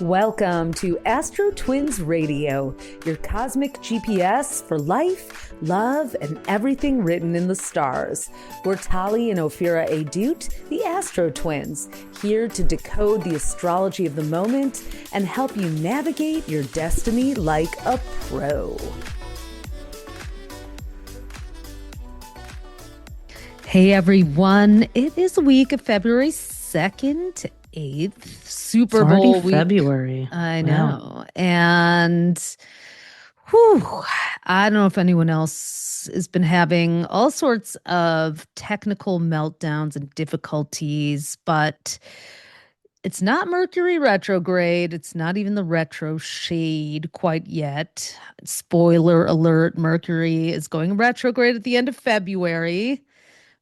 Welcome to AstroTwins Radio, your cosmic GPS for life, love, and everything written in the stars. We're Tali and Ophira Edut, the AstroTwins, here to decode the astrology of the moment and help you navigate your destiny like a pro. Hey everyone, it is the week of February 2nd to 8th, Super Bowl week. February. I know. And I don't know if anyone else has been having all sorts of technical meltdowns and difficulties, but it's not Mercury retrograde. It's not even the retro shade quite yet. Spoiler alert, Mercury is going retrograde at the end of February,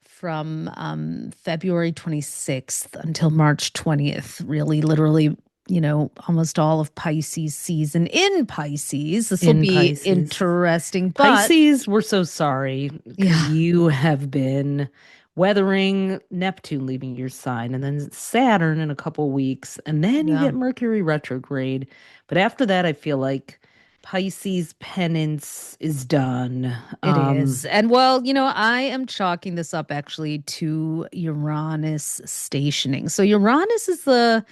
from February 26th until March 20th, really, literally, almost all of Pisces season in Pisces. This will be interesting. But Pisces, we're so sorry. Yeah. You have been weathering Neptune leaving your sign, and then Saturn in a couple weeks, and then you get Mercury retrograde. But after that, I feel like Pisces penance is done. It is. And well, I am chalking this up actually to Uranus stationing. So Uranus is the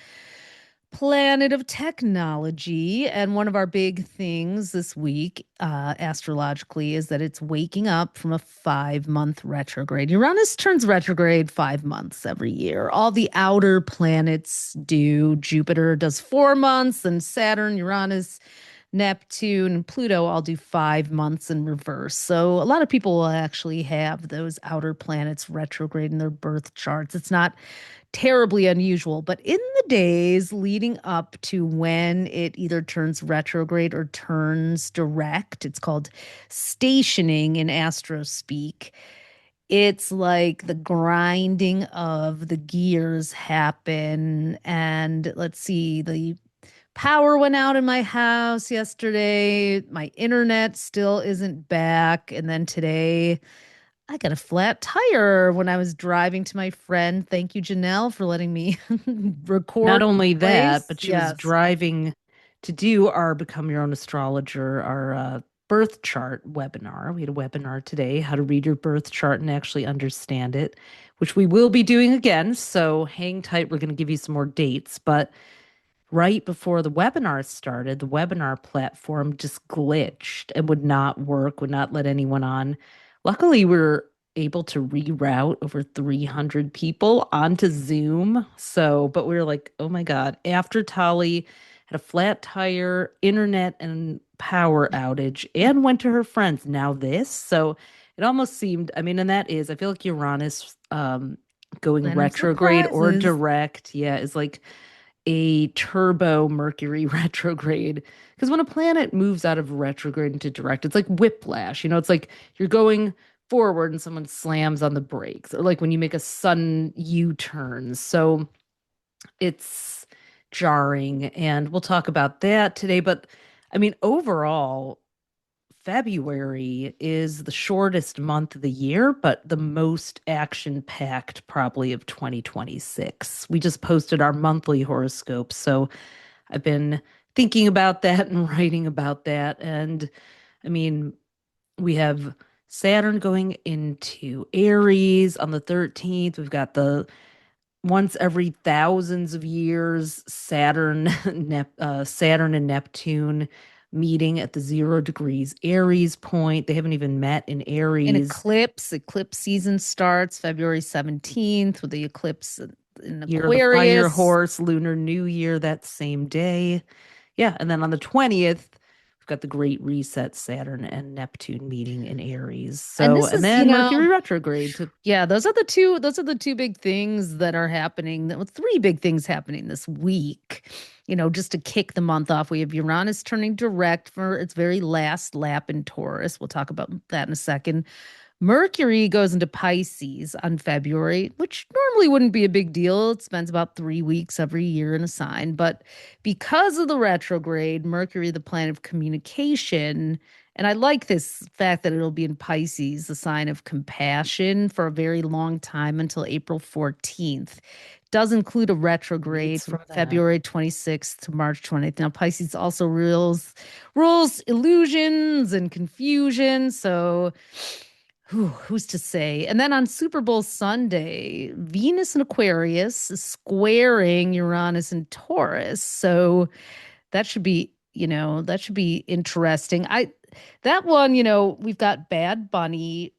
planet of technology. And one of our big things this week, astrologically, is that it's waking up from a 5-month retrograde. Uranus turns retrograde 5 months every year. All the outer planets do. Jupiter does 4 months, and Saturn, Uranus, Neptune, and Pluto all do 5 months in reverse. So a lot of people will actually have those outer planets retrograde in their birth charts. It's not terribly unusual, but in the days leading up to when it either turns retrograde or turns direct, it's called stationing in astro speak. It's like the grinding of the gears happen. And let's see, the power went out in my house yesterday. My internet still isn't back. And then today, I got a flat tire when I was driving to my friend. Thank you, Janelle, for letting me record. Not only that, but she was driving to do our Become Your Own Astrologer, our birth chart webinar. We had a webinar today, how to read your birth chart and actually understand it, which we will be doing again. So hang tight. We're going to give you some more dates. But right before the webinar started, the webinar platform just glitched and would not work, would not let anyone on. Luckily, we were able to reroute over 300 people onto Zoom. But we were like, oh my God, after Tali had a flat tire, internet and power outage, and went to her friends, now this. So it almost seemed, and that is, I feel like Uranus going retrograde or direct, is like a turbo Mercury retrograde. Because when a planet moves out of retrograde into direct, it's like whiplash. It's like you're going forward and someone slams on the brakes, or like when you make a sudden U-turn. So it's jarring, and we'll talk about that today. But overall, February is the shortest month of the year, but the most action-packed probably of 2026. We just posted our monthly horoscope, so I've been thinking about that and writing about that. And we have Saturn going into Aries on the 13th. We've got the once every thousands of years Saturn and Neptune meeting at the 0 degrees Aries point. They haven't even met in Aries. An eclipse season starts February 17th with the eclipse in Aquarius. Year of the Fire Horse, Lunar New Year that same day. Yeah, and then on the 20th, we've got the Great Reset, Saturn and Neptune meeting in Aries. So, and then Mercury retrograde. Those are the two big things that are happening. Three big things happening this week. Just to kick the month off, we have Uranus turning direct for its very last lap in Taurus. We'll talk about that in a second. Mercury goes into Pisces on February, which normally wouldn't be a big deal. It spends about 3 weeks every year in a sign. But because of the retrograde, Mercury, the planet of communication, and I like this fact that it'll be in Pisces, the sign of compassion, for a very long time until April 14th. does include a retrograde Needs from some of that. February 26th to March 20th. Now, Pisces also rules illusions and confusion. So, who's to say? And then on Super Bowl Sunday, Venus in Aquarius is squaring Uranus and Taurus. So that should be interesting. That one, we've got Bad Bunny,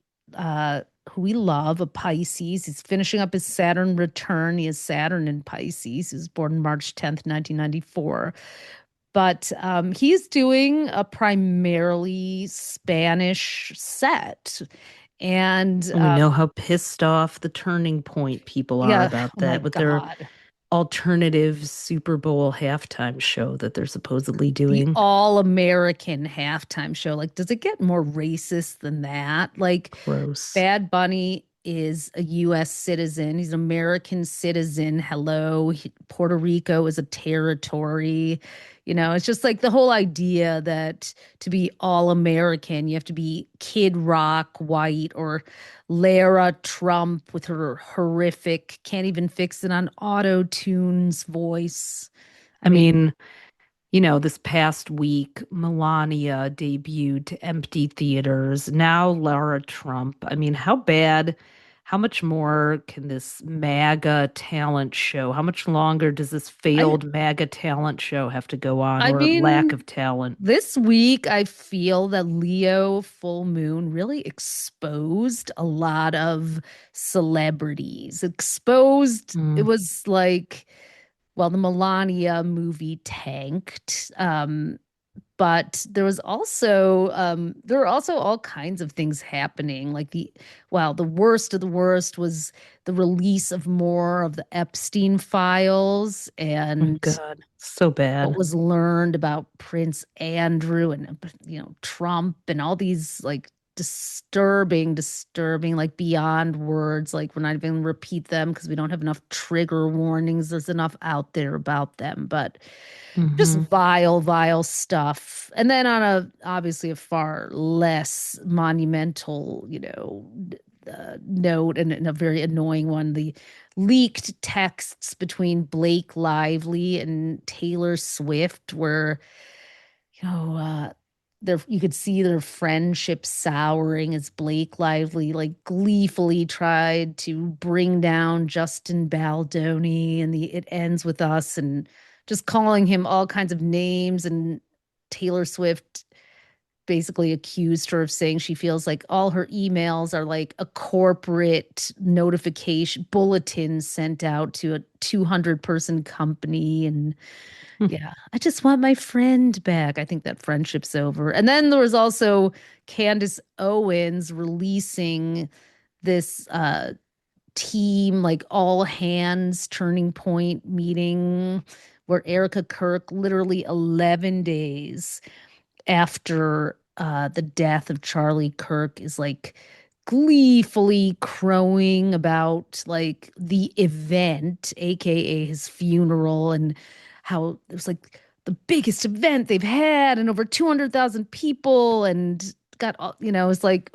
who we love, a Pisces. He's finishing up his Saturn return. He has Saturn in Pisces. He was born March 10th, 1994. But he's doing a primarily Spanish set. And And we know how pissed off the Turning Point people are yeah, about oh my that with their God. alternative Super Bowl halftime show that they're supposedly The doing. all-American halftime show. Like, does it get more racist than that? Like, Gross. Bad Bunny is a U.S. citizen. He's an American citizen. Hello. Puerto Rico is a territory. It's just like the whole idea that to be all American, you have to be Kid Rock white or Lara Trump with her horrific, can't even fix it on auto tunes voice. I I mean, mean, this past week, Melania debuted to empty theaters. Now, Lara Trump. I mean, how much more can this MAGA talent show, how much longer does this I failed MAGA talent show have to go on I or lack mean, of talent? this week I feel that Leo full moon really exposed a lot of celebrities. Exposed, it Mm. was like, well, the Melania movie tanked. But there were also all kinds of things happening. Like the worst of the worst was the release of more of the Epstein files Oh, and God, so what bad. was learned about Prince Andrew and Trump and all these like disturbing, like beyond words. Like we're not even gonna repeat them because we don't have enough trigger warnings. There's enough out there about them, but just Hmm. vile stuff. And then on obviously a far less monumental, note and a very annoying one, the leaked texts between Blake Lively and Taylor Swift, where you know you could see their friendship souring as Blake Lively like gleefully tried to bring down Justin Baldoni, and the it ends with us and just calling him all kinds of names, and Taylor Swift basically accused her of saying she feels like all her emails are like a corporate notification bulletin sent out to a 200-person company. And yeah, I just want my friend back. I think that friendship's over. And then there was also Candace Owens releasing this team, like all hands turning point meeting where Erica Kirk, literally 11 days after the death of Charlie Kirk, is like gleefully crowing about like the event, aka his funeral, and how it was like the biggest event they've had and over 200,000 people and got all, it's like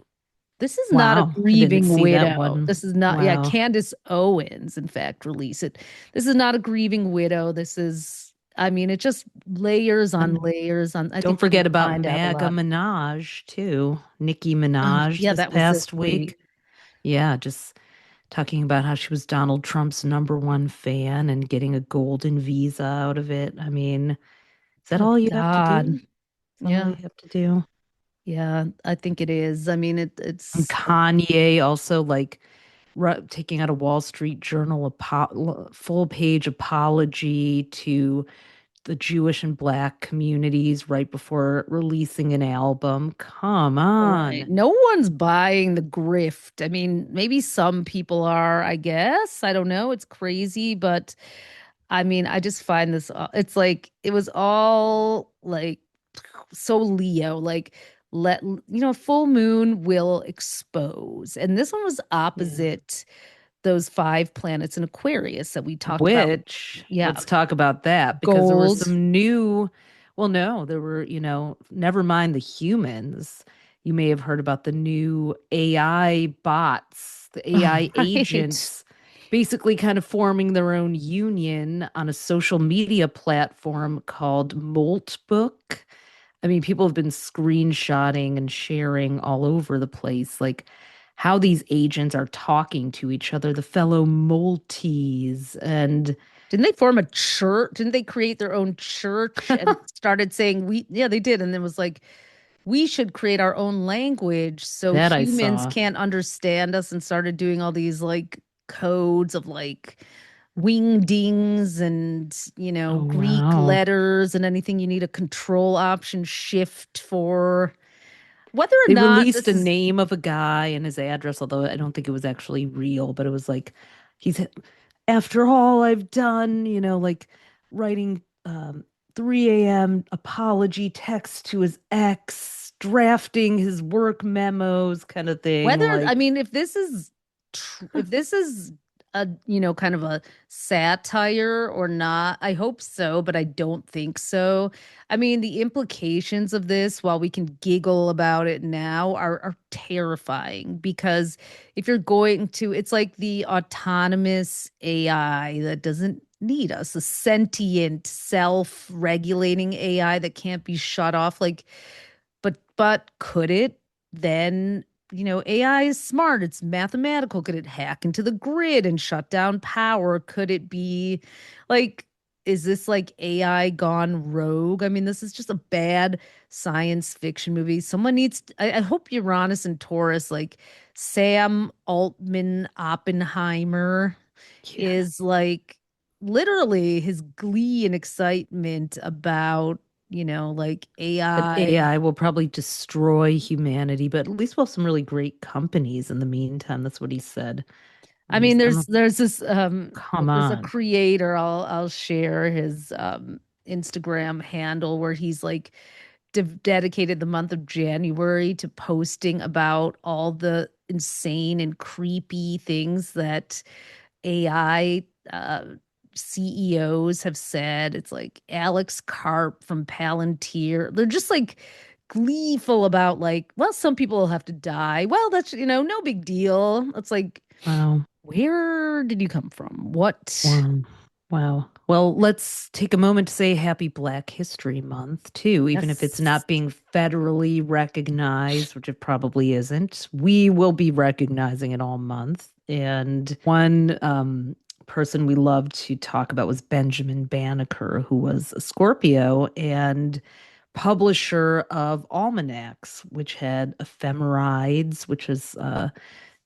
this is not a Wow, I didn't grieving see that widow. one. This is not, yeah, Wow. Candace Owens, in fact, released it. This is not a grieving widow. This is, I mean, it just layers on And layers on. I don't think we're going forget to about find out a MAGA lot. Minaj, too. Nicki Oh, Minaj yeah, this that was this past week. week. Yeah, just talking about how she was Donald Trump's number one fan and getting a golden visa out of it. I mean, is that Good all you have to do? God. Is that all Yeah. you have to do? Yeah, I think it is. I mean, And it's Kanye also like taking out a Wall Street Journal full page apology to the Jewish and Black communities right before releasing an album. Come right. on. No one's buying the grift. I mean, maybe some people are, I guess. I don't know. It's crazy, but I mean, I just find this, it's like, it was all like so Leo, like, full moon will expose. And this one was Yeah. opposite those five planets in Aquarius that we talked about. Which, Yeah. let's talk about that because there were Gold. some new, well, no, there were, never mind the humans. You may have heard about the new AI bots, the AI Right. agents basically kind of forming their own union on a social media platform called Moltbook. I mean, people have been screenshotting and sharing all over the place, like how these agents are talking to each other, the fellow Molties. And Didn't they form a church? Didn't they create their own church and started saying yeah, they did. And then was like, we should create our own language so that I humans saw. can't understand us, and started doing all these like codes of like wingdings and, Oh, Greek wow. letters and anything you need a control option shift for. Whether or They not released this a is name of a guy and his address, although I don't think it was actually real, but it was like, he's, after all I've done, like writing 3 a.m. apology text to his ex, drafting his work memos kind of thing. Whether, I Like, mean, if this is a, kind of a satire or not, I hope so, but I don't think so. I mean, the implications of this, while we can giggle about it now, are terrifying, because if you're going to, it's like the autonomous AI that doesn't need us, a sentient, self-regulating AI that can't be shut off. Like, but could it then, AI is smart, it's mathematical. Could it hack into the grid and shut down power? Could it be like, is this like AI gone rogue? I mean, this is just a bad science fiction movie. Someone needs, I hope Uranus and Taurus, like Sam Altman Oppenheimer, yeah, is like literally his glee and excitement about, like that AI. AI will probably destroy humanity, but at least we'll have some really great companies in the meantime. That's what he said. I And mean, I don't, there's this come there's a on. creator, I'll share his Instagram handle, where he's like dedicated the month of January to posting about all the insane and creepy things that AI CEOs have said. It's like Alex Karp from Palantir. They're just like gleeful about like, well, some people will have to die. Well, that's, no big deal. It's like, Wow. where did you come from? What? Wow. Wow. Well, let's take a moment to say Happy Black History Month, too, even if it's Yes. not being federally recognized, which it probably isn't. We will be recognizing it all month. And one person we love to talk about was Benjamin Banneker, who was a Scorpio and publisher of almanacs, which had ephemerides, which is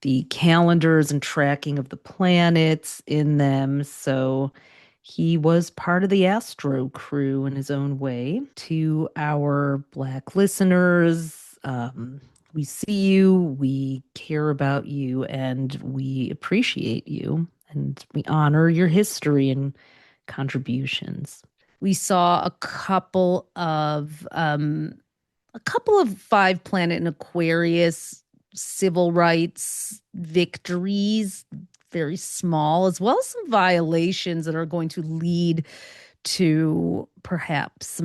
the calendars and tracking of the planets in them. So he was part of the Astro crew in his own way. To our Black listeners, we see you, we care about you, and we appreciate you, and we honor your history and contributions. We saw a couple of five planet and Aquarius civil rights victories, very small, as well as some violations that are going to lead to perhaps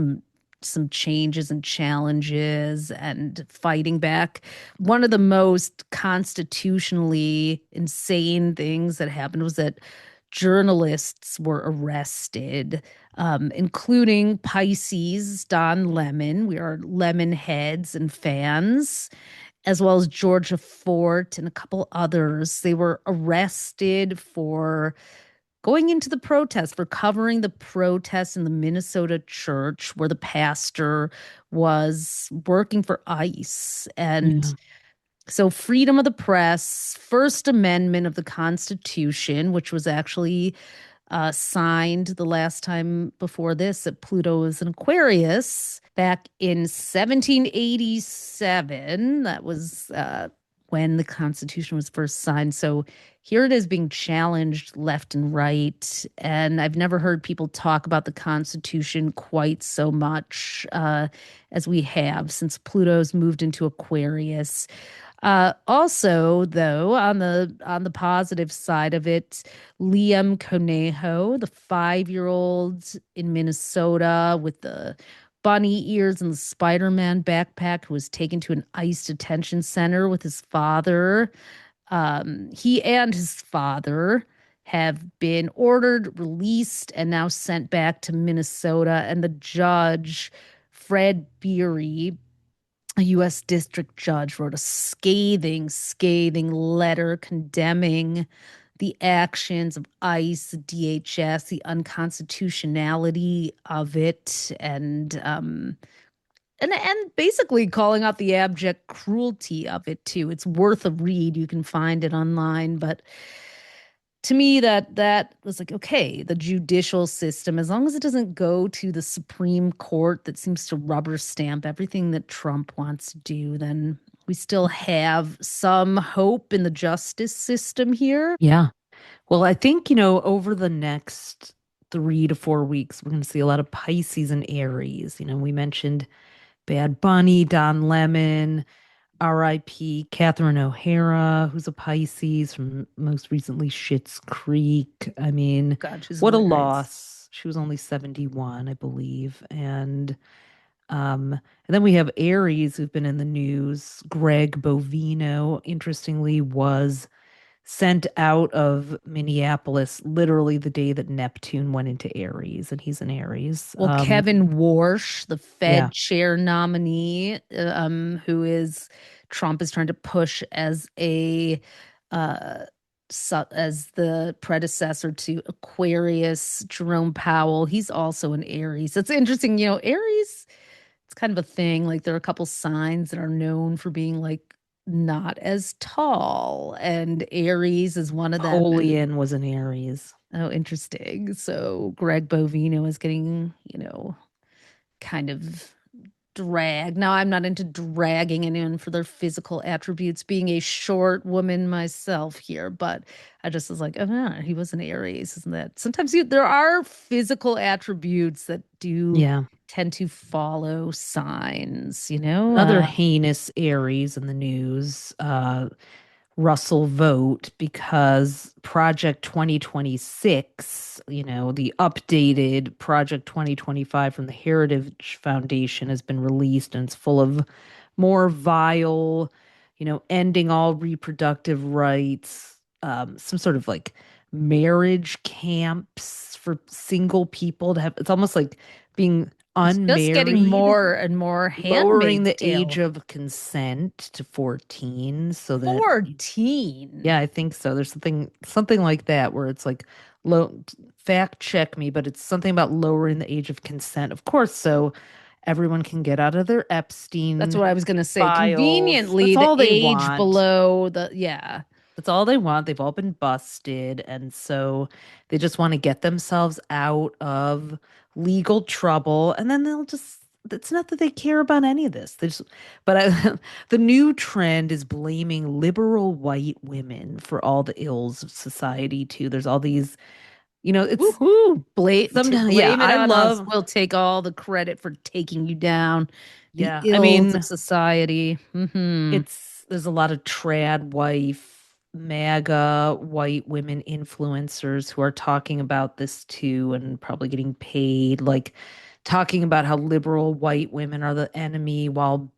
some changes and challenges and fighting back. One of the most constitutionally insane things that happened was that journalists were arrested, including Pisces, Don Lemon. We are Lemon heads and fans, as well as Georgia Fort and a couple others. They were arrested for going into the protest, for covering the protest in the Minnesota church where the pastor was working for ICE. And Yeah. so, freedom of the press, First Amendment of the Constitution, which was actually signed the last time before this that Pluto was an Aquarius back in 1787. That was when the Constitution was first signed. So here it is being challenged left and right. And I've never heard people talk about the Constitution quite so much as we have since Pluto's moved into Aquarius. Also, though, on the positive side of it, Liam Conejo, the 5-year-old in Minnesota with the bunny ears and the Spider-Man backpack, who was taken to an ICE detention center with his father. He and his father have been ordered, released, and now sent back to Minnesota. And the judge, Fred Beery, a U.S. district judge, wrote a scathing letter condemning the actions of ICE, DHS, the unconstitutionality of it, and basically calling out the abject cruelty of it too. It's worth a read. You can find it online, but to me that was like, okay, the judicial system, as long as it doesn't go to the Supreme Court that seems to rubber stamp everything that Trump wants to do, then we still have some hope in the justice system here. Yeah. Well, I think, over the next 3 to 4 weeks, we're going to see a lot of Pisces and Aries. We mentioned Bad Bunny, Don Lemon, R.I.P. Catherine O'Hara, who's a Pisces from most recently Schitt's Creek. I mean, God, she's what a hilarious. loss. She was only 71, I believe. And then we have Aries who've been in the news. Greg Bovino, interestingly, was sent out of Minneapolis literally the day that Neptune went into Aries, and he's in Aries. Well, Kevin Warsh, the Yeah, Fed chair nominee, who is Trump is trying to push as a uh, as the predecessor to Aquarius, Jerome Powell. He's also an Aries. It's interesting, Aries. It's kind of a thing. Like there are a couple signs that are known for being like not as tall, and Aries is one of them. Napoleon was in Aries. Oh, interesting. So Greg Bovino is getting, kind of dragged. Now, I'm not into dragging anyone for their physical attributes, being a short woman myself here, but I just was like, oh, yeah, he was an Aries, isn't that? Sometimes there are physical attributes that do Yeah. tend to follow signs, you know? Another heinous Aries in the news. Russell vote because Project 2026, the updated Project 2025 from the Heritage Foundation has been released, and it's full of more vile, ending all reproductive rights, some sort of like marriage camps for single people to have. It's almost like being It's just getting unmarried, more and more lowering Handmaid's the age Tale. of consent to 14 so that 14. yeah, I think so. There's something like that where it's like low fact check me, but it's something about lowering the age of consent. Of course, so everyone can get out of their That's Epstein what I was going to say. files. That's Conveniently, the all they age want. below the, yeah. That's all they want. They've all been busted. And so they just want to get themselves out of legal trouble. And then it's not that they care about any of this. The new trend is blaming liberal white women for all the ills of society, too. There's all these, it's Woohoo! sometimes, yeah, Blame it I on us. love, We'll take all the credit for taking you down. The yeah, I ills of mean, society. there's a lot of trad wife, MAGA white women influencers who are talking about this too and probably getting paid, like talking about how liberal white women are the enemy while,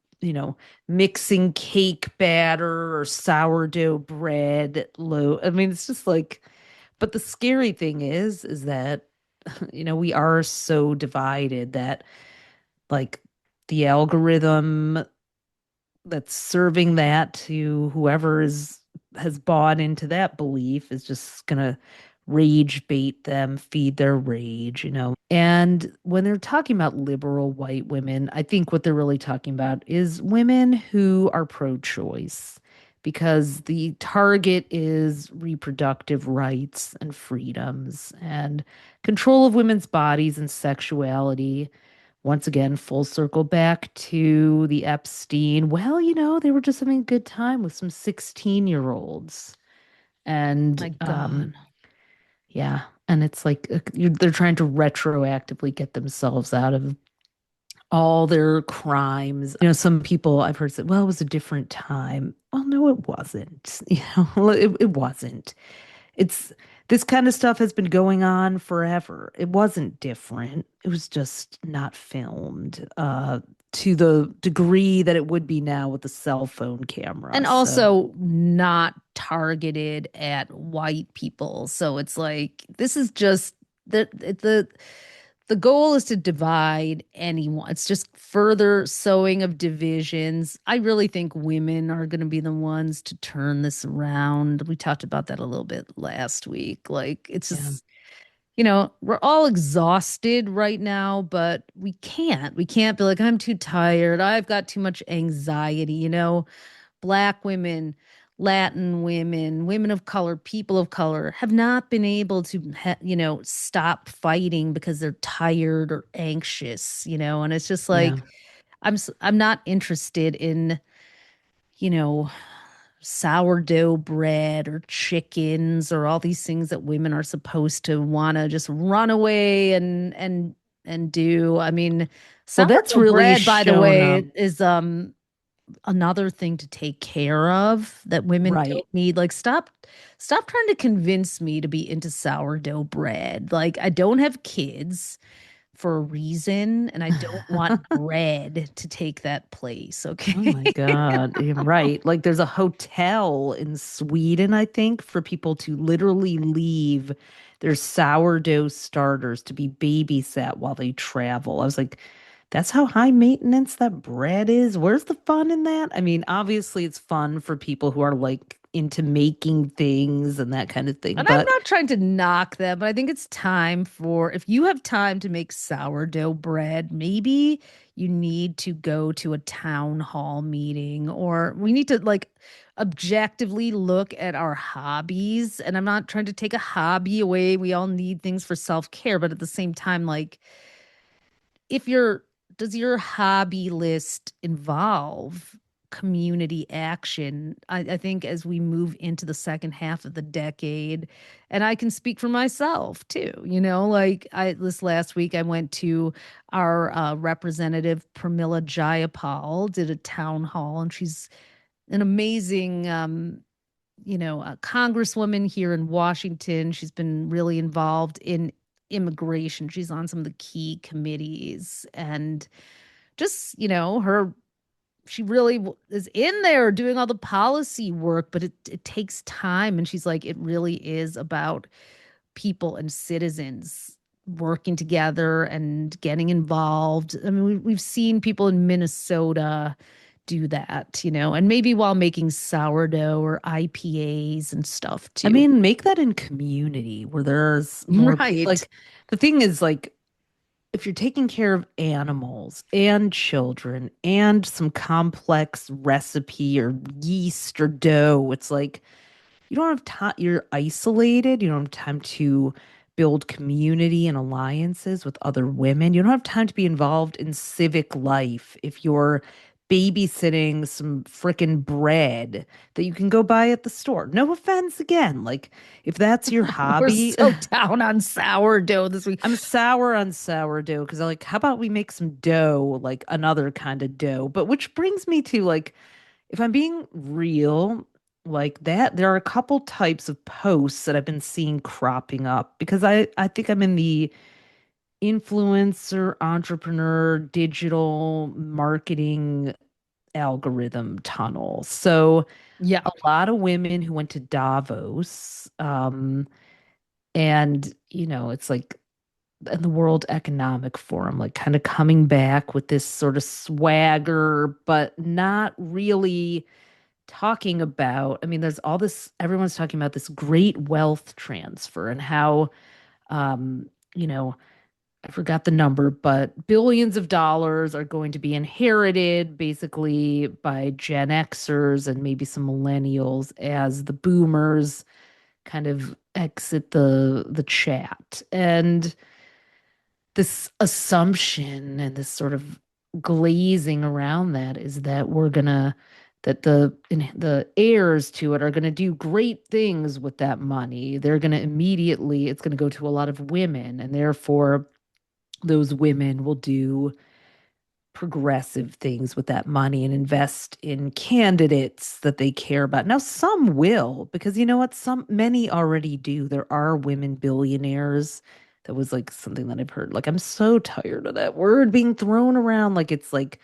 mixing cake batter or sourdough bread low. I mean, it's just like, but the scary thing is that, we are so divided that like the algorithm that's serving that to whoever has bought into that belief is just gonna rage bait them, feed their rage. And when they're talking about liberal white women, I think what they're really talking about is women who are pro-choice because the target is reproductive rights and freedoms and control of women's bodies and sexuality. Once again, full circle back to the Epstein. Well, they were just having a good time with some 16-year-olds. And My God. yeah, and it's like they're trying to retroactively get themselves out of all their crimes. Some people I've heard say, well, it was a different time. Well, no, it wasn't. It wasn't. It's this kind of stuff has been going on forever. It wasn't different. It was just not filmed. to the degree that it would be now with the cell phone camera. And So, also not targeted at white people. So it's like this is just the goal is to divide anyone. It's just further sowing of divisions. I really think women are going to be the ones to turn this around. We talked about that a little bit last week. Like it's yeah. just, we're all exhausted right now, but we can't. We can't be like, I'm too tired. I've got too much anxiety. Black women, Latin women, women of color, people of color have not been able to, stop fighting because they're tired or anxious. And it's just Yeah. like I'm not interested in, you know, sourdough bread or chickens or all these things that women are supposed to want to just run away and do. I mean, Well, that's sourdough really bread, by the shown up. way, is another thing to take care of that women Right. don't need. Like stop trying to convince me to be into sourdough bread. Like I don't have kids for a reason and I don't want bread to take that place, Oh okay? my God. You're right. Like there's a hotel in Sweden, I think, for people to literally leave their sourdough starters to be babysat while they travel. I was like, that's how high maintenance that bread is. Where's the fun in that? I mean, obviously it's fun for people who are like into making things and that kind of thing, And I'm but not trying to knock them, but I think it's time for, if you have time to make sourdough bread, maybe you need to go to a town hall meeting, or we need to like objectively look at our hobbies. And I'm not trying to take a hobby away. We all need things for self-care, but at the same time, like, if your does your hobby list involve community action? I think as we move into the second half of the decade, and I can speak for myself too, like I this last week I went to our representative Pramila Jayapal did a town hall, and she's an amazing a congresswoman here in Washington. She's been really involved in immigration. She's on some of the key committees, and just, she really is in there doing all the policy work, but it takes time. And she's like, it really is about people and citizens working together and getting involved. I mean, we've seen people in Minnesota do that, and maybe while making sourdough or IPAs and stuff I too. mean, make that in community where there's more Right. like the thing is like if you're taking care of animals and children and some complex recipe or yeast or dough, it's like you don't have time, you're isolated, you don't have time to build community and alliances with other women. You don't have time to be involved in civic life if you're babysitting some frickin' bread that you can go buy at the store. No offense again. Like if that's your We're hobby, so down on sourdough this week. I'm sour on sourdough because I like, how about we make some dough, like another kind of dough? But which brings me to like, if I'm being real, like that, there are a couple types of posts that I've been seeing cropping up because I think I'm in the influencer, entrepreneur, digital marketing algorithm tunnel. So Yeah. a lot of women who went to Davos, and it's like and the World Economic Forum, like kind of coming back with this sort of swagger, but not really talking about. I mean, there's all this, everyone's talking about this great wealth transfer and how, um, you know, I forgot the number, but billions of dollars are going to be inherited basically by Gen Xers and maybe some millennials as the boomers kind of exit the chat. And this assumption and this sort of glazing around that is that we're gonna that the heirs to it are gonna do great things with that money. They're gonna immediately it's gonna go to a lot of women, and therefore those women will do progressive things with that money and invest in candidates that they care about. Now, some will, because you know what? Many already do. There are women billionaires That was like something that I've heard. Like I'm so tired of that word being thrown around like it's like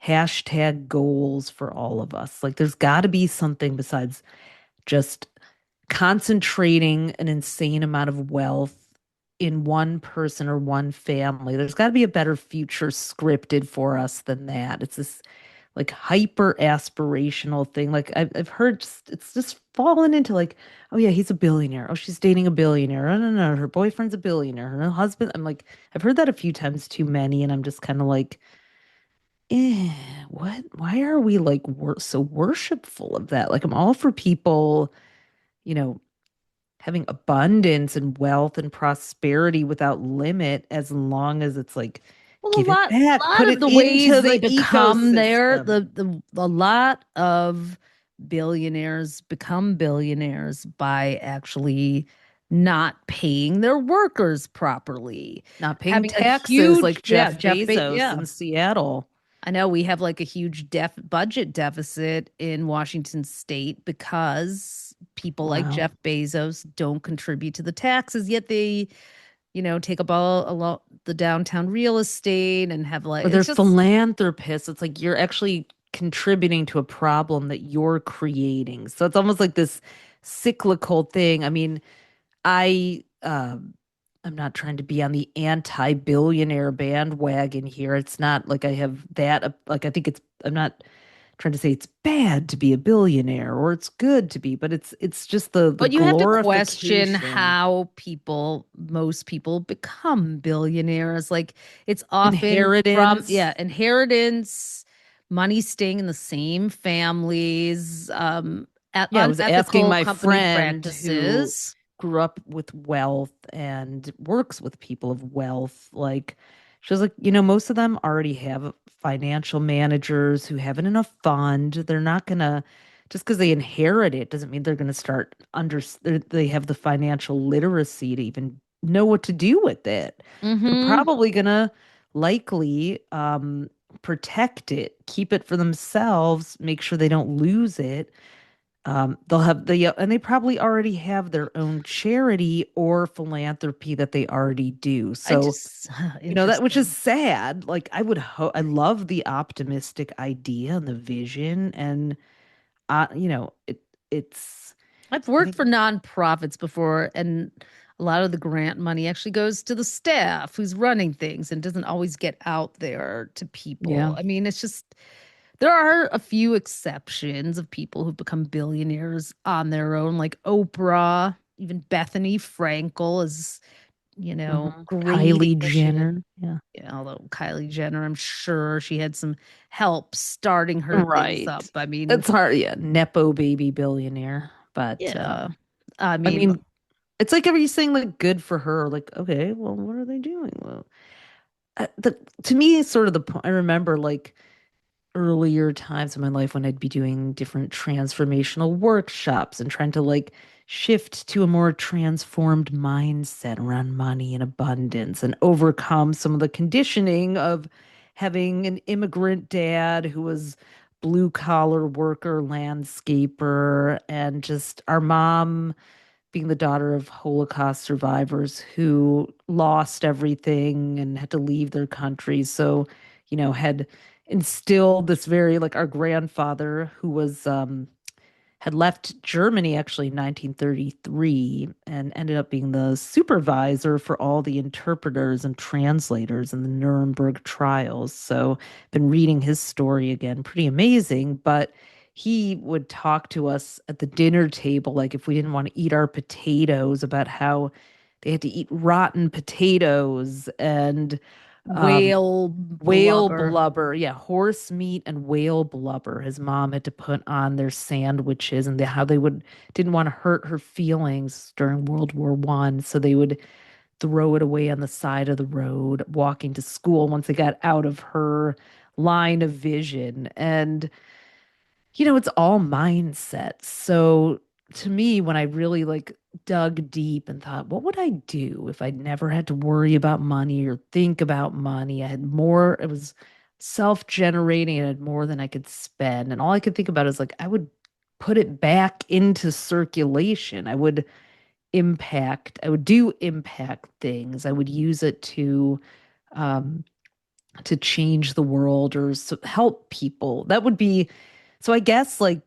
hashtag goals for all of us. Like there's got to be something besides just concentrating an insane amount of wealth in one person or one family. There's got to be a better future scripted for us than that. It's this like hyper aspirational thing. Like I've heard it's just fallen into like, oh yeah, he's a billionaire. Oh, she's dating a billionaire. Oh, no, no, her boyfriend's a billionaire. Her husband. I'm like, I've heard that a few times too many, and I'm just kind of like, what? Why are we like so worshipful of that? Like I'm all for people, you know, having abundance and wealth and prosperity without limit as long as it's like Well, give it back, lot put of it the ways into they the become there, ecosystem. a lot of billionaires become billionaires by actually not paying their workers properly, Not paying having a taxes huge, like Jeff Bezos Yeah. in Seattle. I know we have like a huge budget deficit in Washington state because people like Wow. Jeff Bezos don't contribute to the taxes, yet they, take up a lot the downtown real estate and have like Or they're it's just philanthropists. It's like you're actually contributing to a problem that you're creating. So it's almost like this cyclical thing. I mean, I I'm not trying to be on the anti-billionaire bandwagon here. It's not like I have that like I think it's I'm not trying to say it's bad to be a billionaire or it's good to be, but it's just the but you have to question glorification, how most people become billionaires. Like it's often from, inheritance. yeah, inheritance, money staying in the same families, Yeah, I was asking unethical my company friend who practices. grew up with wealth and works with people of wealth. Like, she was like, most of them already have financial managers who have it in a fund. They're not gonna, just because they inherit it doesn't mean they're gonna start they have the financial literacy to even know what to do with it. They're Mm-hmm. probably gonna likely protect it, keep it for themselves, make sure they don't lose it. They'll have and they probably already have their own charity or philanthropy that they already do. I So, just that which is interesting. sad. Like I love the optimistic idea and the vision and it's I've I worked think for nonprofits before, and a lot of the grant money actually goes to the staff who's running things and doesn't always get out there to yeah. people. I mean, it's just there are a few exceptions of people who've become billionaires on their own, like Oprah, even Bethany Frankel is, great Kylie initiative. Jenner. Yeah. Yeah, although Kylie Jenner, I'm sure she had some help starting her things up. Right. I mean, It's hard, yeah, nepo baby billionaire, but yeah. I I mean, mean, it's like every saying like good for her. Like, okay, well, what are they doing? Well, to me, it's sort of the point. I remember like earlier times in my life when I'd be doing different transformational workshops and trying to like shift to a more transformed mindset around money and abundance and overcome some of the conditioning of having an immigrant dad who was blue collar worker, landscaper, and just our mom being the daughter of Holocaust survivors who lost everything and had to leave their country. So, had instilled this very like our grandfather who was had left Germany actually in 1933 and ended up being the supervisor for all the interpreters and translators in the Nuremberg trials. So, been reading his story again, pretty amazing. But he would talk to us at the dinner table, like if we didn't want to eat our potatoes, about how they had to eat rotten potatoes and um, whale whale blubber. blubber. Yeah, horse meat and whale blubber. His mom had to put on their sandwiches and how they would didn't want to hurt her feelings during World War I, so they would throw it away on the side of the road walking to school once they got out of her line of vision. And it's all mindset. So to me, when I really like dug deep and thought, what would I do if I never had to worry about money or think about money? I had more, it was self-generating and I had more than I could spend. And all I could think about is like, I would put it back into circulation. I would I would do impact things. I would use it um, to change the world or help people. That would be, so I guess like,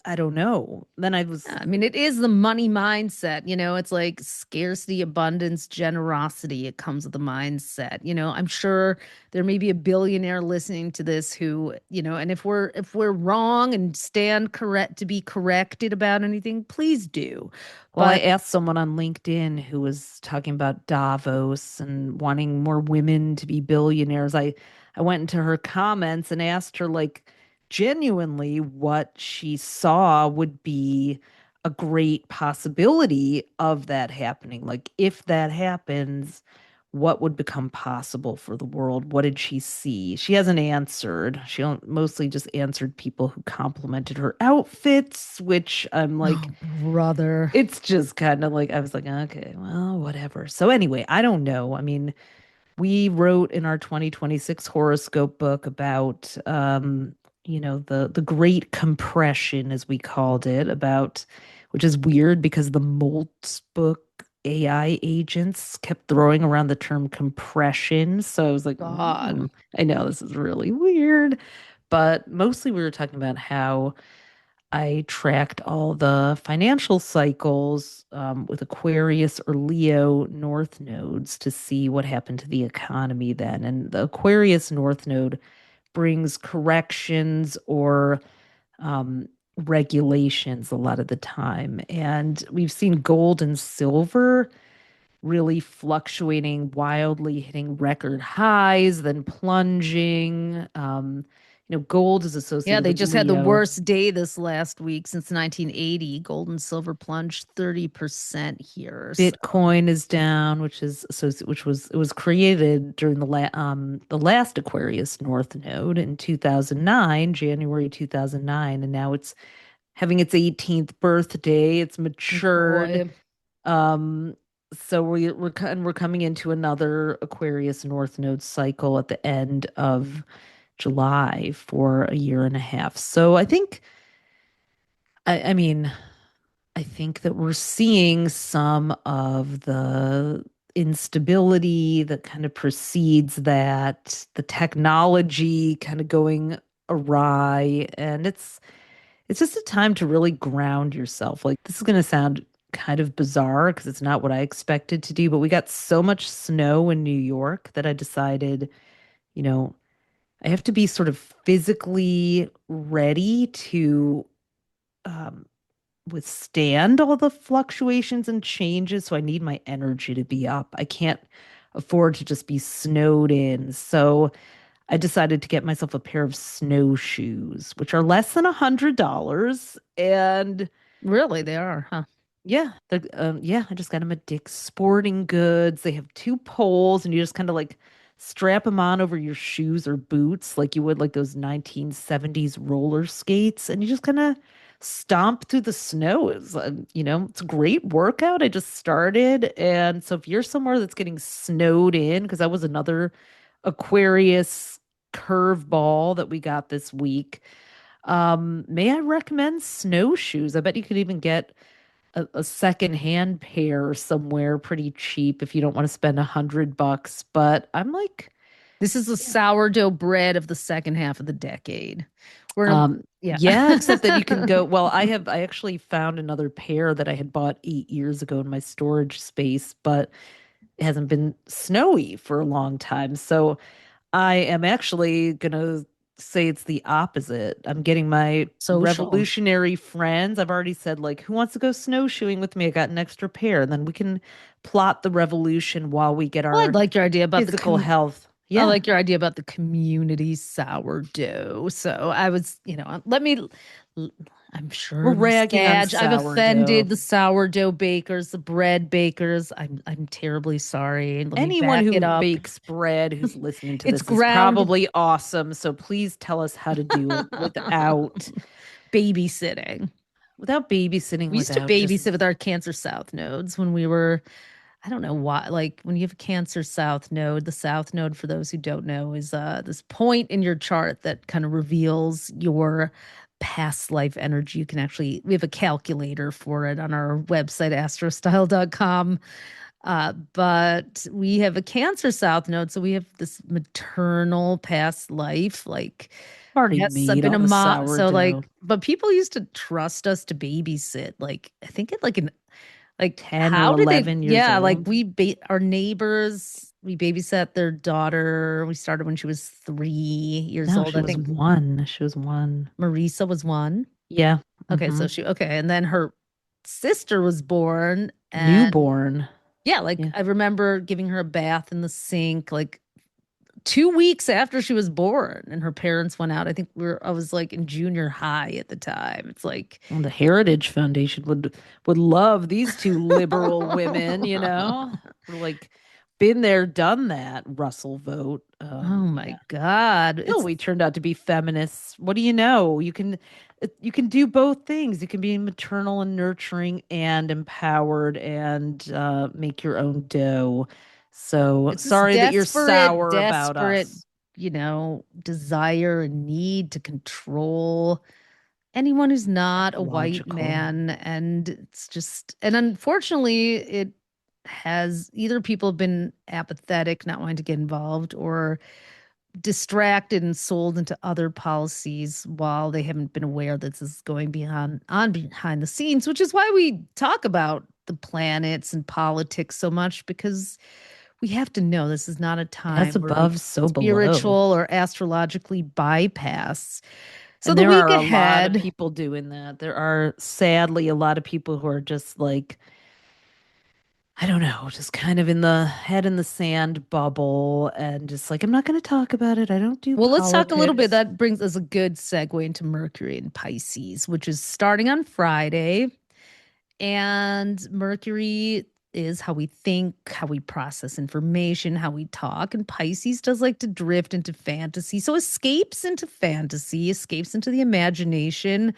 I don't know. Then I was, I mean, it is the money mindset. It's like scarcity, abundance, generosity. It comes with the mindset. I'm sure there may be a billionaire listening to this who, and if we're wrong and stand correct to be corrected about anything, please do. well, I But asked someone on LinkedIn who was talking about Davos and wanting more women to be billionaires. I went into her comments and asked her like genuinely what she saw would be a great possibility of that happening. Like if that happens, what would become possible for the world? What did she see? She hasn't answered. Mostly just answered people who complimented her outfits, which I'm like, oh, brother. it's just kind of like, I was like, okay, well, whatever. So anyway, I don't know. I mean, we wrote in our 2026 horoscope book about the great compression as we called it, about which is weird because the Moltz book AI agents kept throwing around the term compression. So I was like, God. I know this is really weird. But mostly we were talking about how I tracked all the financial cycles with Aquarius or Leo North nodes to see what happened to the economy then. And the Aquarius North node brings corrections or um, regulations a lot of the time. And we've seen gold and silver really fluctuating wildly, hitting record highs, then plunging. Gold is Yeah, associated they with just had the Leo. worst day this last week since 1980. Gold and silver plunged 30% here. So, Bitcoin is down, which was created during the last Aquarius North node in 2009, January 2009, and now it's having its 18th birthday. It's oh matured. boy. Um, so we're coming into another Aquarius North node cycle at the end of July for a year and a half. So I mean, I think that we're seeing some of the instability that kind of precedes that, the technology kind of going awry, and it's just a time to really ground yourself. Like this is going to sound kind of bizarre because it's not what I expected to do, but we got so much snow in New York that I decided, you know, I have to be sort of physically ready to um, withstand all the fluctuations and changes. So I need my energy to be up. I can't afford to just be snowed in. So I decided to get myself a pair of snowshoes, which are less than $100. And Really, they are, huh? yeah, I just got them at Dick's Sporting Goods. They have two poles, and you just kind of like strap them on over your shoes or boots, like you would like those 1970s roller skates, and you just kind of stomp through the snow. It's a great workout. I just started, and so if you're somewhere that's getting snowed in, because that was another Aquarius curveball that we got this week. May I recommend snowshoes? I bet you could even get a secondhand pair somewhere pretty cheap if you don't want to spend $100. But I'm like, This is the yeah. sourdough bread of the second half of the decade. We're, yeah. Yeah, except that you can go, well, I actually found another pair that I had bought 8 years ago in my storage space, but it hasn't been snowy for a long time. So I am actually gonna say it's the opposite. I'm getting my Social. revolutionary friends. I've already said, like, who wants to go snowshoeing with me? I got an extra pair. And then we can plot the revolution while we get Well, I'd our like your idea about physical health. I Yeah. like your idea about the community sourdough. So I was, I'm We're sure ragging on I've sourdough. offended the sourdough bakers, the bread bakers. I'm terribly sorry. Let me Anyone back it who up. bakes bread who's listening to It's this is ground probably awesome. So please tell us how to do it babysitting. without babysitting, We used to without just babysit with our Cancer South nodes when we were, I don't know why, like when you have a Cancer South node, the South node, for those who don't know, is this point in your chart that kind of reveals your past life energy. You can actually, we have a calculator for it on our website, astrostyle.com. But we have a Cancer South Node, so we have this maternal past life. Like, Already yes, I've made been all a the mom, so sourdough. like, but people used to trust us to babysit. Like, I think it like an like 10 or how did they? 11 years Yeah, like old. our neighbors. We babysat their daughter. We started when she was 3 years No, old. she I was think one. She was one. Marisa was one. Yeah. Okay, so and then her sister was born, and Newborn. yeah, like Yeah. I remember giving her a bath in the sink like 2 weeks after she was born, and her parents went out. I was like in junior high at the time. It's like, Well, the Heritage Foundation would love these two liberal women, you know? We're like been there, done that, Russell vote. oh Yeah. my God. Still, we turned out to be feminists. What do you know? You can do both things. You can be maternal and nurturing and empowered and make your own dough. So It's this sorry that you're desperate, sour about desperate, us. desire and need to control anyone who's not a white Pathological. man. And it's just, and unfortunately, it has either people have been apathetic, not wanting to get involved, or distracted and sold into other policies while they haven't been aware that this is going beyond on behind the scenes, which is why we talk about the planets and politics so much, because we have to know this is not a As time where we above, so spiritual below. or astrologically bypass. So And the there week are a lot of ahead, people doing that. There are sadly a lot of people who are just like, I don't know, just kind of in the head in the sand bubble and just like, I'm not going to talk about it. I don't do well, let's talk a little bit. politics. That brings us a good segue into Mercury and Pisces, which is starting on Friday. And Mercury is how we think, how we process information, how we talk. And Pisces does like to drift into fantasy. So escapes into fantasy, escapes into the imagination.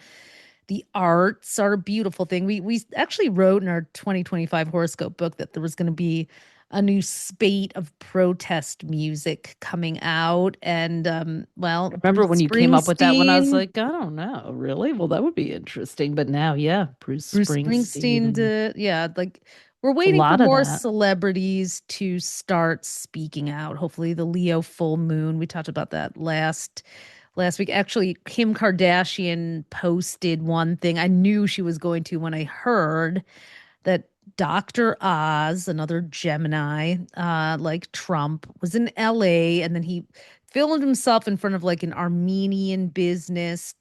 The arts are a beautiful thing. We actually wrote in our 2025 horoscope book that there was going to be a new spate of protest music coming out. And well, Remember Bruce when you came up with that one? I was Springsteen like, I don't know, really? Well, that would be interesting. But now, yeah, Bruce Bruce Springsteen Springsteen and did, yeah, like we're a waiting for lot of more that. celebrities to start speaking out. Hopefully the Leo full moon. We talked about that last week. Actually, Kim Kardashian posted one thing. I knew she was going to when I heard that Dr. Oz, another Gemini, like Trump, was in LA, and then he filmed himself in front of like an Armenian business,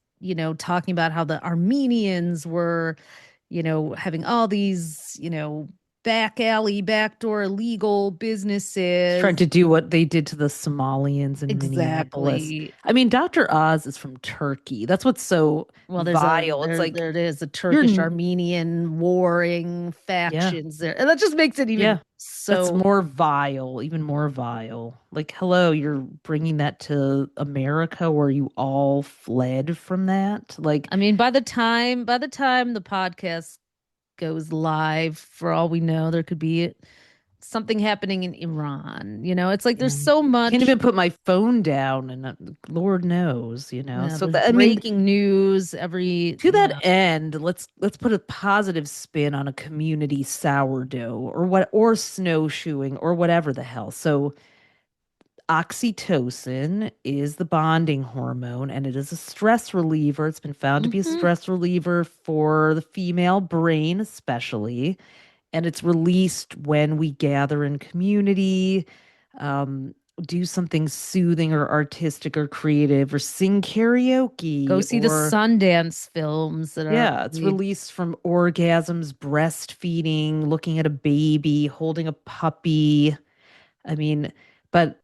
talking about how the Armenians were, having all these, back alley, backdoor illegal He's trying businesses. to do what they did to the Somalians in Minneapolis. Exactly. I mean, Dr. Oz is from Turkey. That's what's so Well, vile. It's like there it is, a you're, Turkish Armenian warring yeah, factions there. And that just makes it even yeah. That's so. more vile, even more vile. Like, hello, you're bringing that to America where you all fled from that. Like, I mean, by the time the podcast goes live, for all we know, there could be something happening in Iran. It's like there's yeah. so Can't much. even put my phone down, and Lord knows, you know. Yeah, So there's that I mean, breaking news every. to that Yeah. end, let's put a positive spin on a community sourdough or snowshoeing or whatever the hell. So oxytocin is the bonding hormone and it is a stress reliever. It's been found to be a Hmm. stress reliever for the female brain, especially. And it's released when we gather in community, um, do something soothing or artistic or creative, or sing Go karaoke, see the or Sundance films that are yeah, it's really. released from orgasms, breastfeeding, looking at a baby, holding a puppy. I mean, but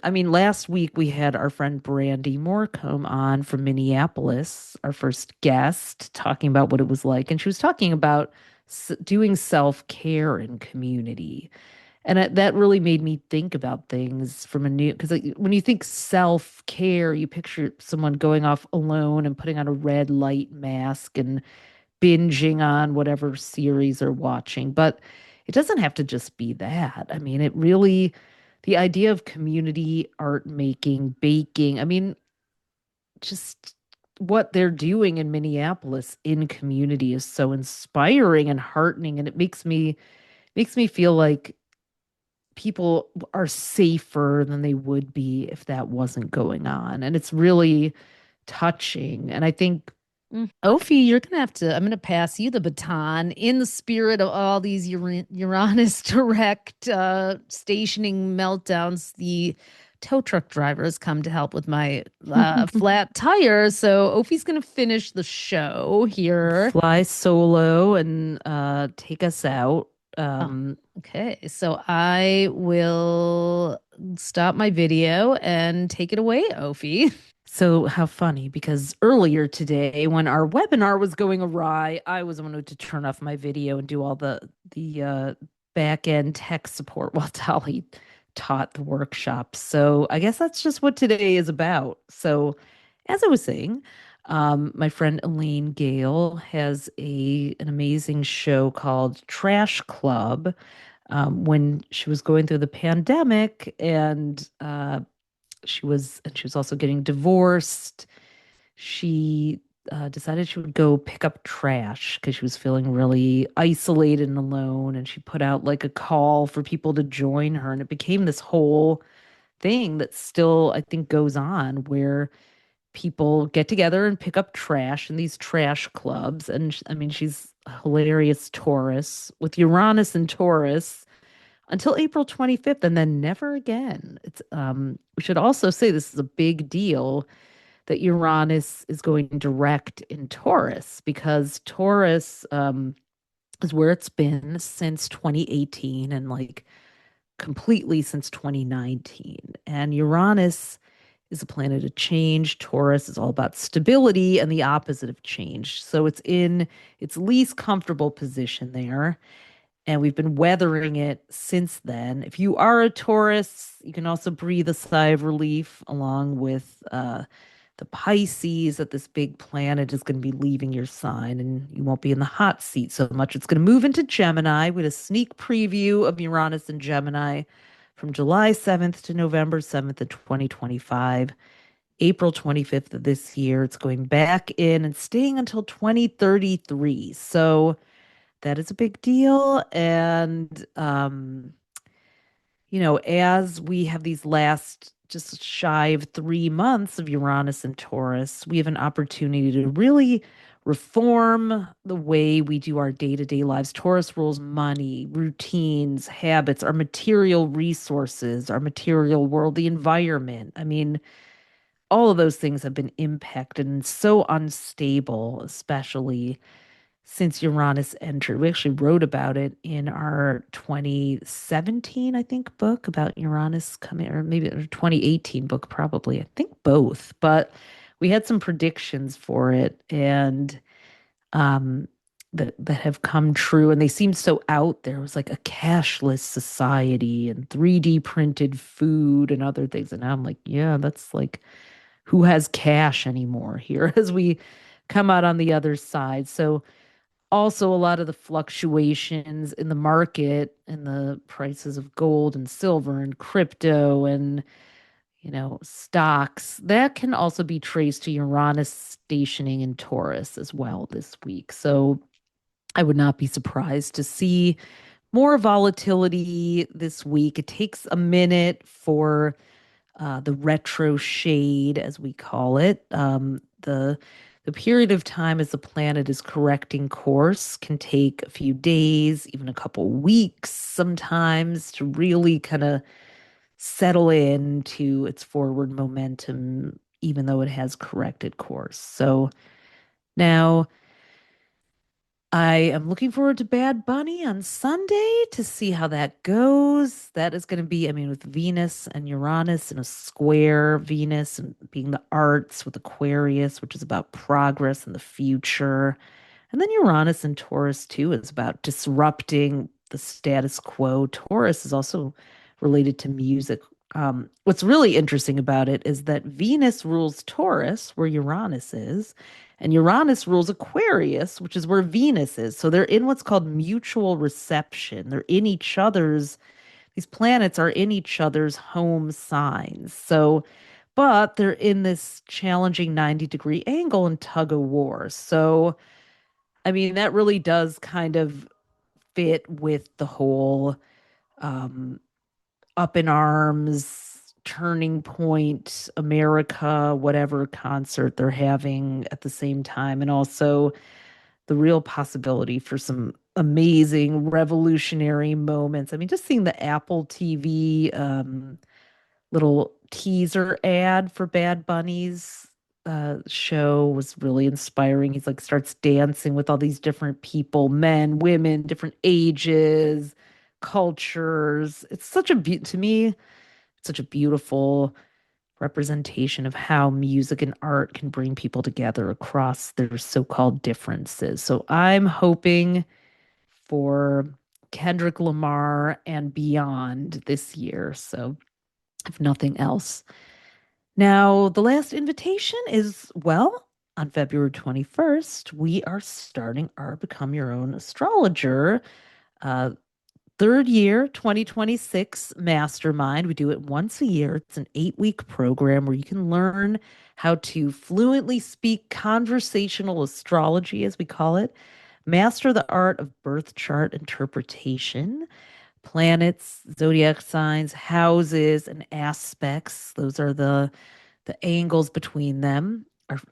I mean, last week we had our friend Brandy Morecombe on from Minneapolis, our first guest, talking about what it was like. And she was talking about doing self-care in community. And that really made me think about things from a new, because when you think self-care, you picture someone going off alone and putting on a red light mask and binging on whatever series they're watching. But it doesn't have to just be that. I mean, the idea of community art making, baking, I mean, just what they're doing in Minneapolis in community is so inspiring and heartening, and it makes me feel like people are safer than they would be if that wasn't going on. And it's really touching. And I think, Ophi, you're gonna have to. I'm gonna pass you the baton in the spirit of all these Uranus direct stationing meltdowns. The tow truck drivers come to help with my flat tire, so Ophi's gonna finish the show here. fly solo and take us out. Oh, okay. So I will stop my video and take it away, Ophi. So how funny, because earlier today when our webinar was going awry, I was the one who had to turn off my video and do all the back end tech support while Dolly taught the workshop. So I guess that's just what today is about. So as I was saying, my friend Elaine Gale has an amazing show called Trash Club. When she was going through the pandemic and she was also getting divorced. She decided she would go pick up trash because she was feeling really isolated and alone. And she put out like a call for people to join her, and it became this whole thing that still I think goes on where people get together and pick up trash in these trash clubs. And I mean, she's a hilarious Taurus with Uranus and Taurus until April 25th and then never again. It's we should also say this is a big deal that Uranus is going direct in Taurus because Taurus is where it's been since 2018 and like completely since 2019. And Uranus is a planet of change. Taurus is all about stability and the opposite of change. So it's in its least comfortable position there, and we've been weathering it since then. If you are a Taurus, you can also breathe a sigh of relief along with the Pisces that this big planet is going to be leaving your sign and you won't be in the hot seat so much. It's going to move into Gemini with a sneak preview of Uranus in Gemini from July 7th to November 7th of 2025. April 25th of this year, it's going back in and staying until 2033. So that is a big deal. And, as we have these last just shy of 3 months of Uranus and Taurus, we have an opportunity to really reform the way we do our day to day lives. Taurus rules money, routines, habits, our material resources, our material world, the environment. I mean, all of those things have been impacted and so unstable, especially since Uranus entered. We actually wrote about it in our 2017, I think, book about Uranus coming, or maybe our 2018 book, probably. I think both, but we had some predictions for it and that have come true, and they seemed so out there. It was like a cashless society and 3D printed food and other things. And now I'm like, yeah, that's like who has cash anymore here as we come out on the other side. So also a lot of the fluctuations in the market and the prices of gold and silver and crypto and stocks that can also be traced to Uranus stationing in Taurus as well this week. So I would not be surprised to see more volatility this week. It takes a minute for the retro shade, as we call it. The period of time as the planet is correcting course can take a few days, even a couple weeks sometimes, to really kind of settle into its forward momentum, even though it has corrected course. So now I am looking forward to Bad Bunny on Sunday to see how that goes. That is going to be, I mean, with Venus and Uranus in a square, Venus and being the arts with Aquarius, which is about progress in the future. And then Uranus and Taurus, too, is about disrupting the status quo. Taurus is also related to music. What's really interesting about it is that Venus rules Taurus, where Uranus is, and Uranus rules Aquarius, which is where Venus is. So they're in what's called mutual reception. These planets are in each other's home signs. So but they're in this challenging 90-degree angle and tug of war. So, I mean, that really does kind of fit with the whole um, up in arms, turning point, America, whatever concert they're having at the same time. And also the real possibility for some amazing revolutionary moments. I mean, just seeing the Apple TV little teaser ad for Bad Bunny's show was really inspiring. He's like starts dancing with all these different people, men, women, different ages, cultures. It's such a to me, it's such a beautiful representation of how music and art can bring people together across their so-called differences. So I'm hoping for Kendrick Lamar and beyond this year. So if nothing else. Now, the last invitation is, well, on February 21st, we are starting our Become Your Own Astrologer uh, third year 2026 mastermind. We do it once a year. It's an 8-week program where you can learn how to fluently speak conversational astrology, as we call it, master the art of birth chart interpretation, planets, zodiac signs, houses, and aspects. Those are the angles between them.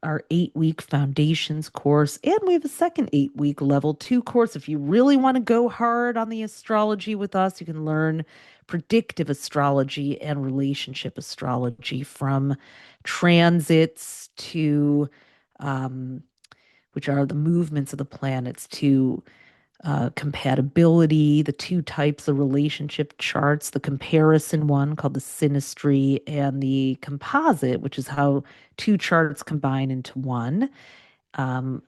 Our 8-week foundations course, and we have a second 8-week level 2 course. If you really want to go hard on the astrology with us, you can learn predictive astrology and relationship astrology from transits to which are the movements of the planets to compatibility, the two types of relationship charts, the comparison one called the synastry, and the composite, which is how two charts combine into one. Um,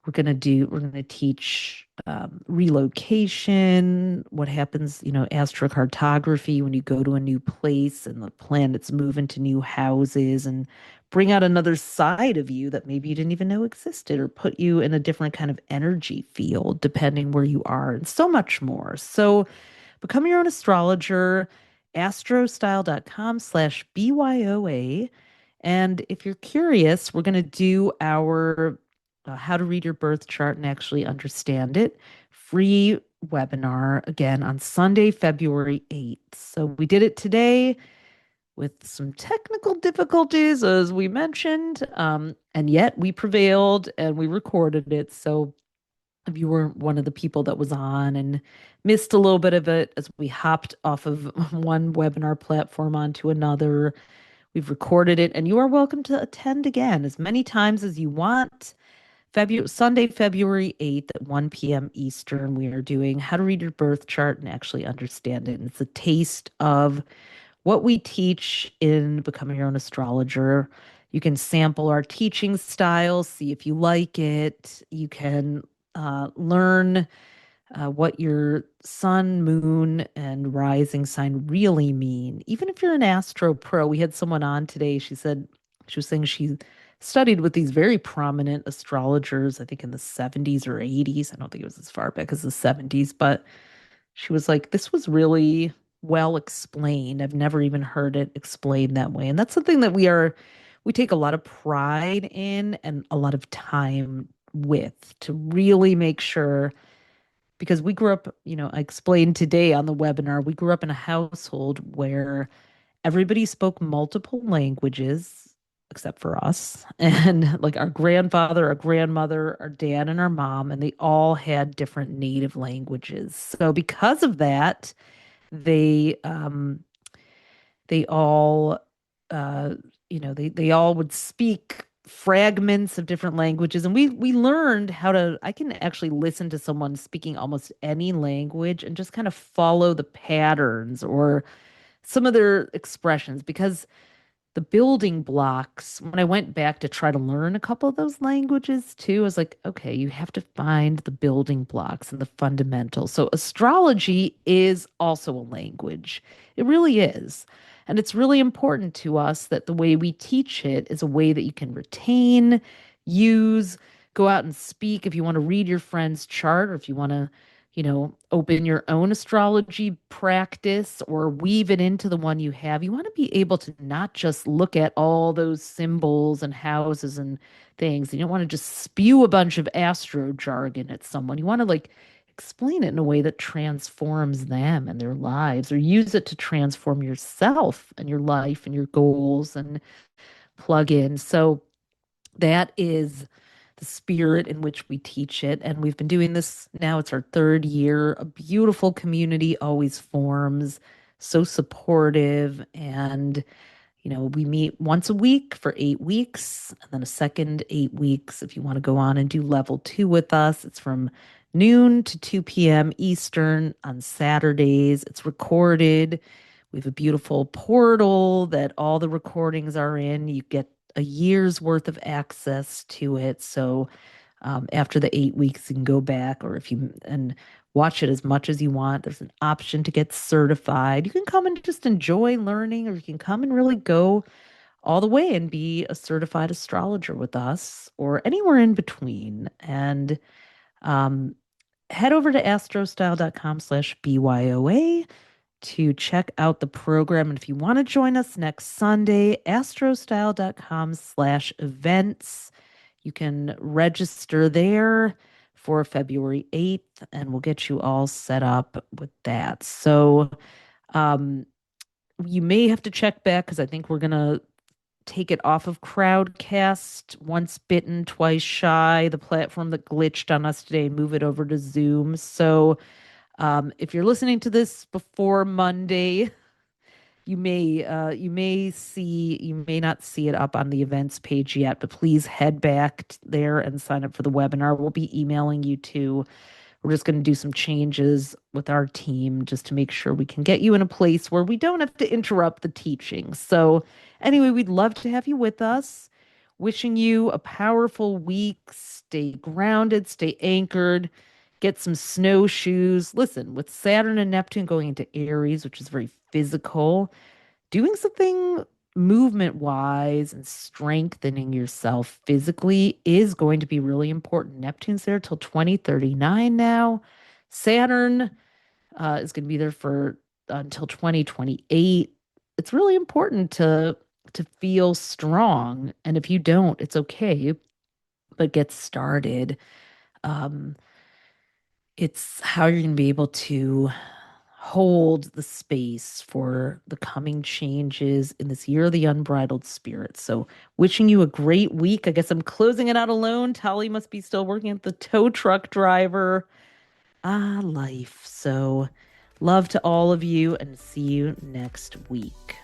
we're going to teach relocation, what happens, astrocartography when you go to a new place and the planets move into new houses and bring out another side of you that maybe you didn't even know existed or put you in a different kind of energy field depending where you are and so much more. So become your own astrologer, astrostyle.com/BYOA. And if you're curious, we're going to do our how to read your birth chart and actually understand it free webinar again on Sunday, February 8th. So we did it today with some technical difficulties, as we mentioned, and yet we prevailed and we recorded it. So if you were one of the people that was on and missed a little bit of it as we hopped off of one webinar platform onto another, we've recorded it, and you are welcome to attend again as many times as you want. Sunday, February 8th at 1 p.m. Eastern, we are doing how to read your birth chart and actually understand it. And it's a taste of what we teach in Becoming Your Own Astrologer. You can sample our teaching style, see if you like it. You can learn what your sun, moon, and rising sign really mean. Even if you're an Astro Pro, we had someone on today. She was saying she studied with these very prominent astrologers, I think in the 70s or 80s. I don't think it was as far back as the 70s, but she was like, this was really well explained. I've never even heard it explained that way. And that's something that we take a lot of pride in and a lot of time with to really make sure, because we grew up, I explained today on the webinar, we grew up in a household where everybody spoke multiple languages except for us. And like our grandfather, our grandmother, our dad, and our mom, and they all had different native languages. So because of that, they they all they all would speak fragments of different languages, and we learned how to I can actually listen to someone speaking almost any language and just kind of follow the patterns or some of their expressions, because the building blocks, when I went back to try to learn a couple of those languages too, I was like, okay, you have to find the building blocks and the fundamentals. So astrology is also a language. It really is. And it's really important to us that the way we teach it is a way that you can retain, use, go out and speak. If you want to read your friend's chart, or if you want to, open your own astrology practice or weave it into the one you have. You want to be able to not just look at all those symbols and houses and things. You don't want to just spew a bunch of astro jargon at someone. You want to explain it in a way that transforms them and their lives, or use it to transform yourself and your life and your goals and plug in. So that is the spirit in which we teach it. And we've been doing this now, it's our third year. A beautiful community always forms, so supportive. And, we meet once a week for 8 weeks, and then a second 8 weeks if you want to go on and do level 2 with us. It's from noon to 2 p.m. Eastern on Saturdays. It's recorded. We have a beautiful portal that all the recordings are in. You get a year's worth of access to it. So after the 8 weeks, you can go back, or if you and watch it as much as you want. There's an option to get certified. You can come and just enjoy learning, or you can come and really go all the way and be a certified astrologer with us, or anywhere in between. And head over to astrostyle.com/BYOA to check out the program. And if you want to join us next Sunday, astrostyle.com/events. You can register there for February 8th, and we'll get you all set up with that. So you may have to check back, because I think we're going to take it off of Crowdcast, once bitten, twice shy, the platform that glitched on us today, move it over to Zoom. So if you're listening to this before Monday, you may not see it up on the events page yet, but please head back there and sign up for the webinar. We'll be emailing you too. We're just going to do some changes with our team just to make sure we can get you in a place where we don't have to interrupt the teaching. So anyway, we'd love to have you with us. Wishing you a powerful week. Stay grounded, stay anchored. Get some snowshoes. Listen, with Saturn and Neptune going into Aries, which is very physical, doing something movement-wise and strengthening yourself physically is going to be really important. Neptune's there till 2039 now. Saturn is going to be there for until 2028. It's really important to feel strong. And if you don't, it's okay, but get started. It's how you're going to be able to hold the space for the coming changes in this year of the unbridled spirit. So wishing you a great week. I guess I'm closing it out alone. Tali must be still working at the tow truck driver. Life. So love to all of you, and see you next week.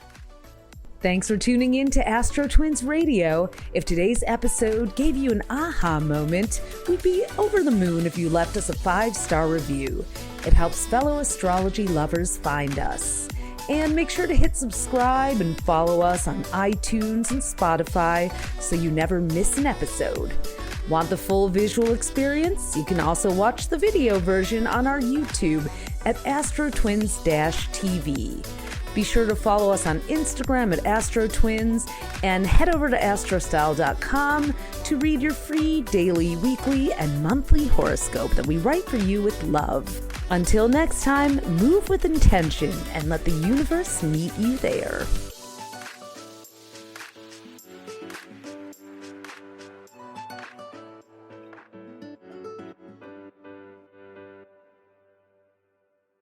Thanks for tuning in to AstroTwins Radio. If today's episode gave you an aha moment, we'd be over the moon if you left us a 5-star review. It helps fellow astrology lovers find us. And make sure to hit subscribe and follow us on iTunes and Spotify so you never miss an episode. Want the full visual experience? You can also watch the video version on our YouTube at AstroTwins-TV. Be sure to follow us on Instagram at AstroTwins, and head over to astrostyle.com to read your free daily, weekly, and monthly horoscope that we write for you with love. Until next time, move with intention and let the universe meet you there.